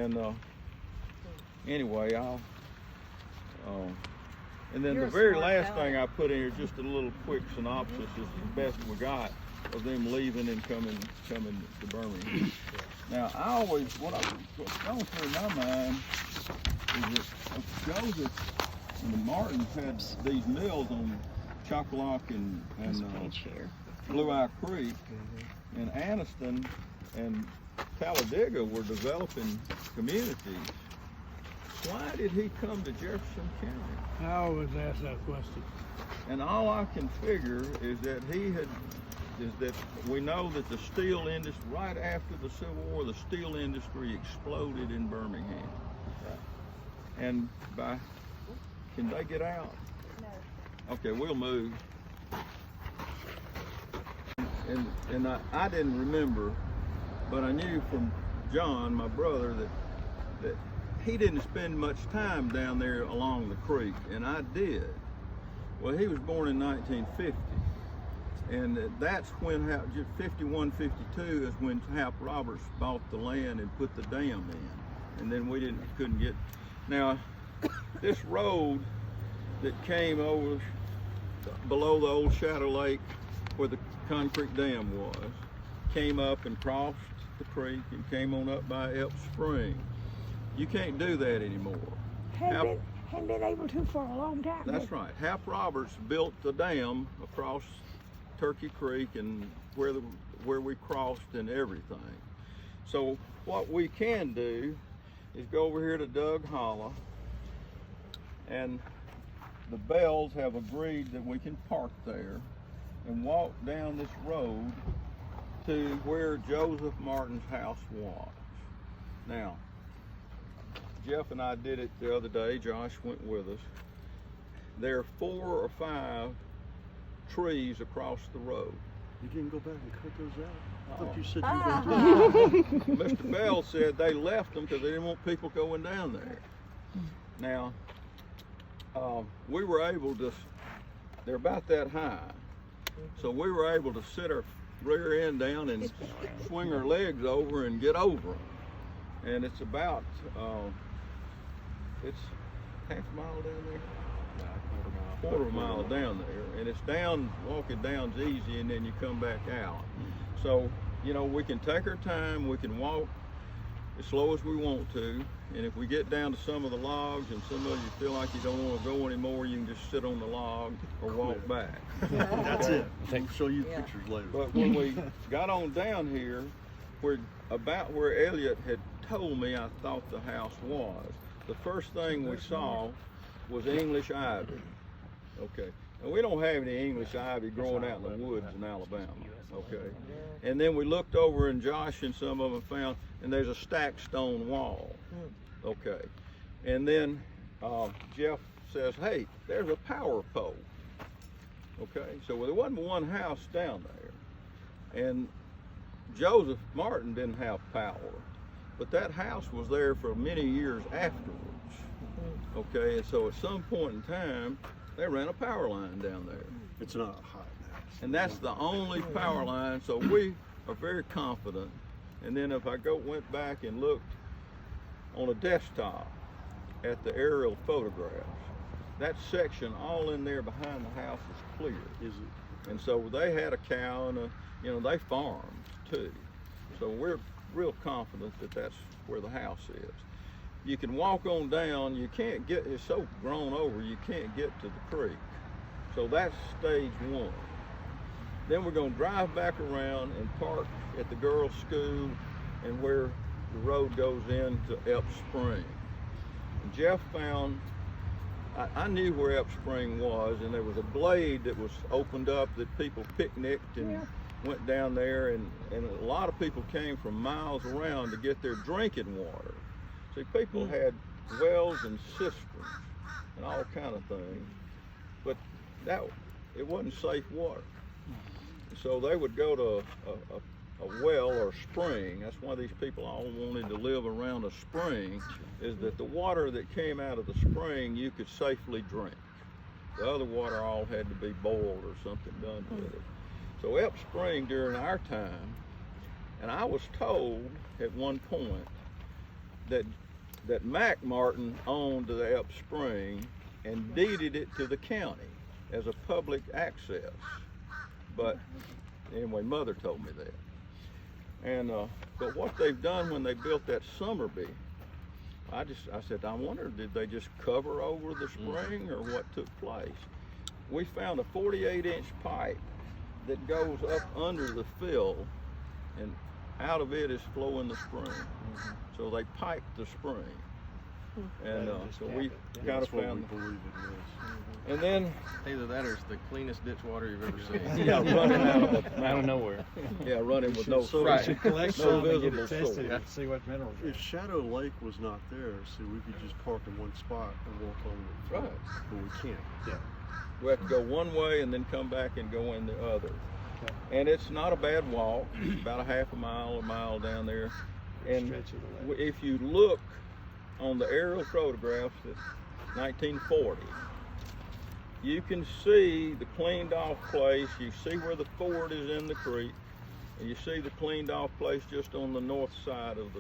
And anyway, and then You're the a very smart last fella. thing I put in here, just a little quick synopsis, is the best we got of them leaving and coming to Birmingham. Now, I always, what's going through my mind is that Joseph and the Martins had these mills on Chocolate and Blue Eye Creek, and Anniston and Talladega were developing communities. Why did he come to Jefferson County? I always ask that question. And all I can figure is that we know that the steel industry, right after the Civil War, the steel industry exploded in Birmingham. And can they get out? No. Okay, we'll move. And I didn't remember, but I knew from John, my brother, that he didn't spend much time down there along the creek, and I did. Well, he was born in 1950, and that's when 51, 52 is when Hap Roberts bought the land and put the dam in, and then we couldn't get. Now, this road that came over below the old Shadow Lake, where the concrete dam was, came up and crossed the creek and came on up by Elk Spring. You can't do that anymore. Hadn't been able to for a long time. That's right. Hap Roberts built the dam across Turkey Creek and where we crossed and everything. So what we can do is go over here to Doug Hollow, and the Bells have agreed that we can park there and walk down this road to where Joseph Martin's house was. Now, Jeff and I did it the other day. Josh went with us. There are 4 or 5 trees across the road. You didn't go back and cut those out? I thought you said you were going to. Mr. Bell said they left them because they didn't want people going down there. Now, we were able to, they're about that high, so we were able to sit our rear end down and swing our legs over and get over them. And it's about, it's half a mile down there? Quarter of a mile down there, and it's down, walking down's easy, and then you come back out. So, you know, we can take our time, we can walk as slow as we want to, and if we get down to some of the logs and some of you feel like you don't want to go anymore, you can just sit on the log or walk back. That's it. I'll show you the pictures later. But when we got on down here, about where Elliot had told me I thought the house was, the first thing we saw was English ivy. Okay, and we don't have any English ivy growing out in the woods in Alabama, okay? And then we looked over, and Josh and some of them found, and there's a stacked stone wall, okay? And then Jeff says, hey, there's a power pole, okay? So there wasn't one house down there, and Joseph Martin didn't have power, but that house was there for many years afterwards, okay? And so at some point in time, they ran a power line down there. It's not hot now. And that's the only power line, so we are very confident. And then if I went back and looked on a desktop at the aerial photographs, that section all in there behind the house is clear. Is it? And so they had a cow and they farmed too. So we're real confident that that's where the house is. You can walk on down, you can't get, it's so grown over, you can't get to the creek. So that's stage 1. Then we're gonna drive back around and park at the girls' school and where the road goes into Elk Spring. And Jeff found, I knew where Elk Spring was, and there was a glade that was opened up that people picnicked and went down there, and a lot of people came from miles around to get their drinking water. See, people had wells and cisterns and all kind of things, but it wasn't safe water. So they would go to a well or spring. That's why these people all wanted to live around a spring, is that the water that came out of the spring you could safely drink. The other water all had to be boiled or something done with it. So Elk Spring during our time, and I was told at one point that Mac Martin owned the Elk Spring and deeded it to the county as a public access. But anyway, Mother told me that. And but what they've done when they built that Summerby, I said, I wonder, did they just cover over the spring or what took place? We found a 48-inch pipe that goes up under the fill, and out of it is flowing the spring. So they piped the spring. And so we kind of found. And then Either that or it's the cleanest ditch water you've ever seen. yeah, running Out of nowhere. Yeah, running with no So Right. we should collect No some and get visible it tested source. and see what minerals are. If Shadow Lake was not there, see, we could just park in one spot and walk on it. Right. But we can't. Yeah. We have to go one way and then come back and go in the other. And it's not a bad walk, about a half a mile down there. And Stretch of the lake. if you look on the aerial photographs that's 1940, you can see the cleaned off place. You see where the ford is in the creek, and you see the cleaned off place just on the north side of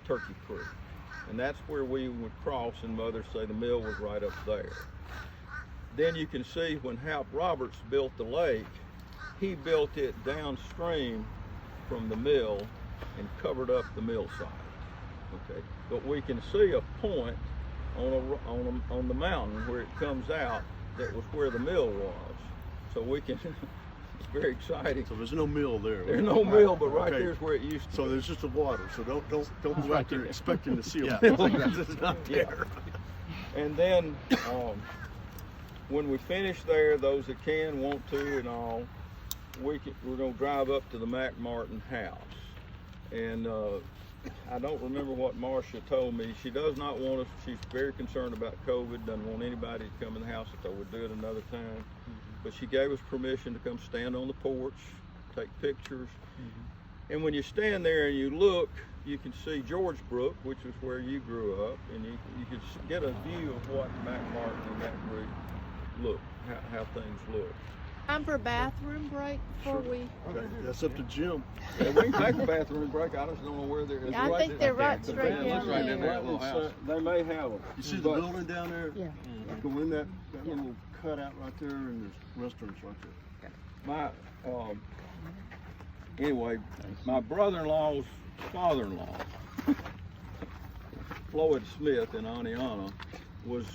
Turkey Creek. And that's where we would cross, and Mother say the mill was right up there. Then you can see when Hap Roberts built the lake, he built it downstream from the mill and covered up the mill site. Okay, but we can see a point on the mountain where it comes out that was where the mill was. So we can. It's very exciting. So there's no mill there. There's no mill, but right Okay. there's where it used to. So be. there's just the water. So don't go out there expecting to see a Yeah. mill because it's not Yeah. there. And then when we finish there, those that can, want to, and all, we're going to drive up to the Mac Martin house. And I don't remember what Marcia told me. She does not want us, she's very concerned about COVID, doesn't want anybody to come in the house, so we'll do it another time. But she gave us permission to come stand on the porch, take pictures. And when you stand there and you look, you can see George Brook, which is where you grew up, and you can get a view of what Mac Martin and that group look, how things look. Time for a bathroom break before we. Okay, that's up to Jim. Yeah, we can take a bathroom break. I just don't know where they're. Yeah, I think they're right straight van looks down right in there. that little house. They may have them. You see the But- building down there? Yeah. Go in that little cutout right there, and there's restaurants right there. My anyway, my brother-in-law's father-in-law, Floyd Smith in Aniana, was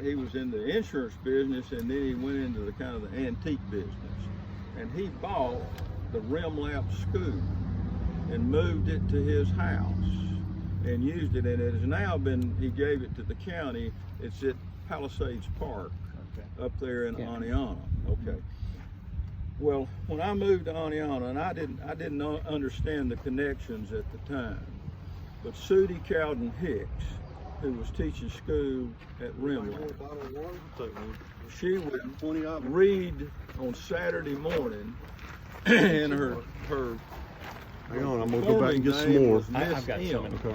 he was in the insurance business, and then he went into the kind of the antique business, and he bought the Remlap school and moved it to his house and used it, and it has now been, he gave it to the county. It's at Palisades Park up there in Aniana. Okay. Well, when I moved to Aniana, and I didn't understand the connections at the time, but Sudie Cowden Hicks, who was teaching school at Remlap, she would read on Saturday morning, and her Hang on, I'm gonna go back and get some more. I've got some in the car.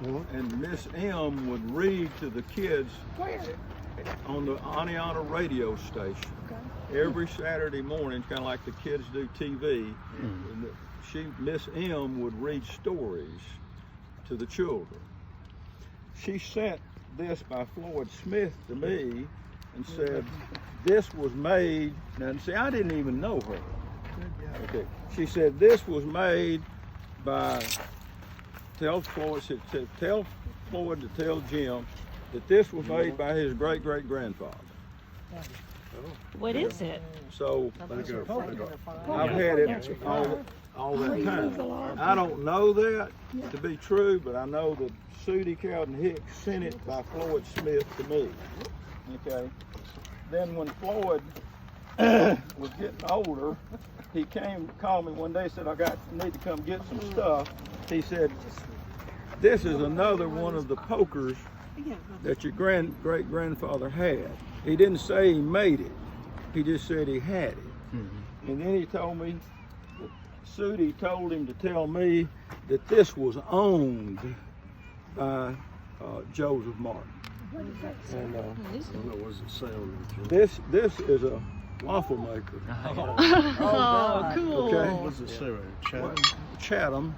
What? and Miss M would read to the kids Where? on the Aniana radio station every Saturday morning, kind of like the kids do TV. And Miss M would read stories to the children. She sent this by Floyd Smith to me and said, this was made, now see, I didn't even know her. Okay. She said, this was made by, tell Floyd to tell Jim that this was made by his great-great-grandfather. What is it? So Let it go. I've had it all that time. I don't know that to be true, but I know that Sudie Cowden Hicks sent it by Floyd Smith to me. Okay. Then when Floyd was getting older, he called me one day, said, need to come get some stuff. He said, this is another one of the pokers that your great-grandfather had. He didn't say he made it. He just said he had it. And then he told me, that Sudie told him to tell me that this was owned by Joseph Martin. What does that say? And What does it say on there, Jim? this is a waffle maker. Oh, cool. Okay. What does it say right here? Chatham? Chatham,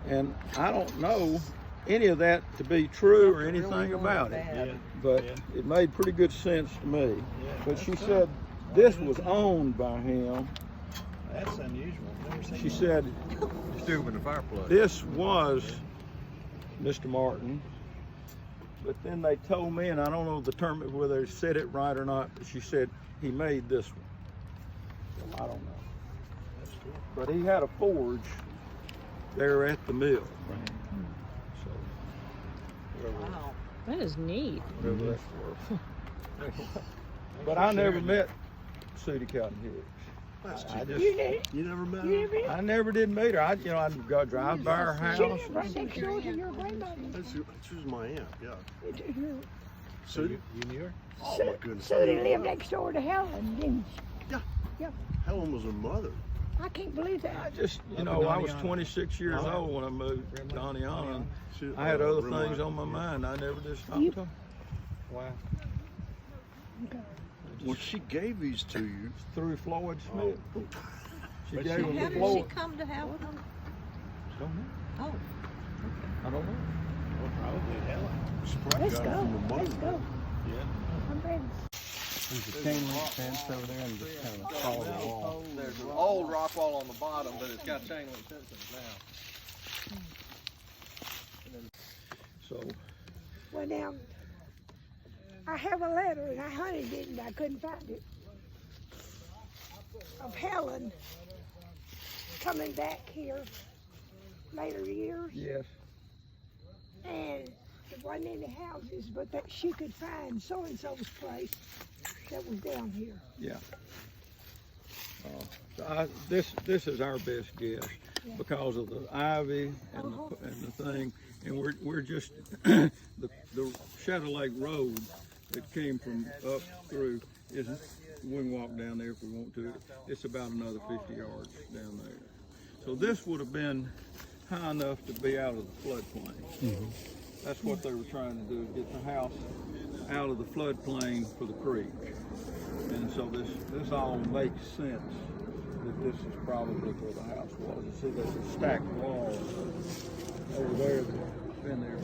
and I don't know any of that to be true or anything about it, but it made pretty good sense to me. But she said this was owned by him. That's unusual. Never seen She that. said Still with the fire plug. this was Mr. Martin, but then they told me, and I don't know the term whether they said it right or not, but she said he made this one. So I don't know. But he had a forge there at the mill. So Wow. That is neat. whatever that's worth. But I never met Sudie Cotton Hicks. That's I too just, You did? You never met You her? never did? I never did meet her. I'd go drive by her house. She lived right next door to your grandmother. She was my aunt, yeah. So Sudie? You knew her? Oh my goodness. Sudie lived next door to Helen, didn't she? Helen was her mother. I can't believe I that. just, Up in I was Donniana. 26 years old when I moved to Donniana. She- I had other Rimline. things on my mind. I never did stop You- talking. Wow. Well, she gave these to you. Through Floyd Smith. She But gave she- them How to did she Floyd. come to have them? Don't know. Oh. I don't know. Well, probably Helen. She probably Let's got it go. from her Let's mother. go. Yeah. I'm ready. There's a chain link fence over there and just kind of follow the wall. There's an old rock wall on the bottom, but it's got chain link fencing now. So, Well, now, I have a letter, and I hunted it, and I couldn't find it, of Helen coming back here later years, yes. and it wasn't any houses, but that she could find so-and-so's place that was down here. Yeah. So this is our best guess because of the ivy and the thing, and we're just the Shadow Lake Road that came from up through is we can walk down there if we want to. It's about another 50 yards down there. So this would have been high enough to be out of the floodplain. That's what they were trying to do, get the house out of the floodplain for the creek. And so this all makes sense that this is probably where the house was. You see, there's a stacked wall over there that's been there